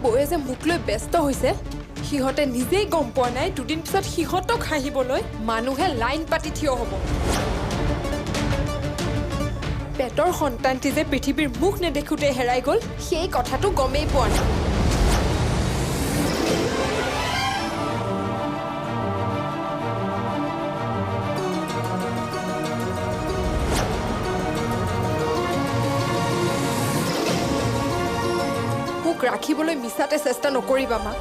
বৌয়ে যে মোক লৈ ব্যস্ত হৈছে সিহঁতে নিজেই গম পোৱা নাই দুদিন পিছত সিহঁতক হাঁহিবলৈ মানুহে লাইন পাতি থিয় হ'ব পেটৰ সন্তানটি যে পৃথিৱীৰ মুখ নেদেখোতে হেৰাই গ'ল সেই কথাটো গমেই পোৱা নাই মোক ৰাখিবলৈ মিছাতে চেষ্টা নকৰিবা মা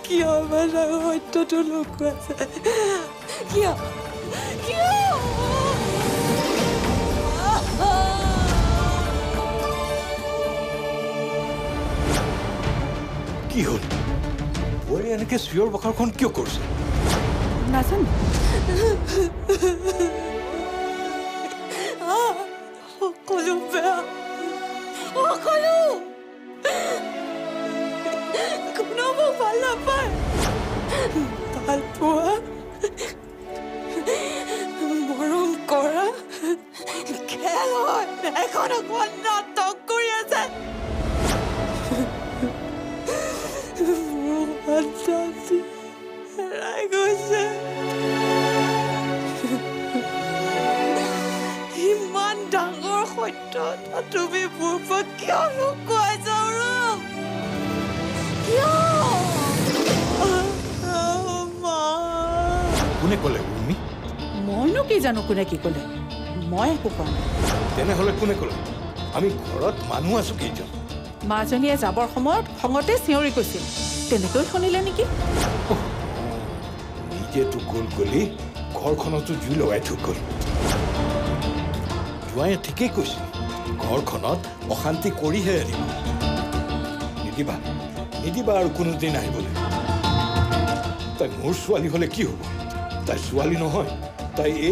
কিয় মানে সত্যটো লুকুৱাইছে কিয় কিয় কি হ'ল বৌয়ে এনেকে চিঞৰ বাখৰখন কিয় কৰিছে নাজানো সকলো বেয়া সকলো কোনো মোক ভাল নাপায় ভাল পোৱা মৰম কৰা খেল হয় এখন অকমান নাটক কৰি আছে মোৰ সন্তানটি হেৰাই গৈছে ইমান ডাঙৰ সত্য তুমি মোৰ পৰা কিয় লুকুৱাইছা কোনে ক'লে উৰ্মি মইনো কি জানো কোনে কি ক'লে মই একো কোৱা নাই তেনেহ'লে কোনে ক'লে আমি ঘৰত মানুহ আছো কেইজন মাজনীয়ে যাবৰ সময়ত খঙতে চিঞৰি কৈছিল তেনেকৈ শুনিলে নেকি নিজেতো গ'ল গলি ঘৰখনতো জুই লগাই থৈ গ'ল জোঁৱায়ে ঠিকেই কৈছিল ঘৰখনত অশান্তি কৰিহে আনিব নিদিবা নিদিবা আৰু কোনোদিন আহিবলৈ তাই মোৰ ছোৱালী হ'লে কি হ'ব তাই ছোৱালী নহয় তাই এই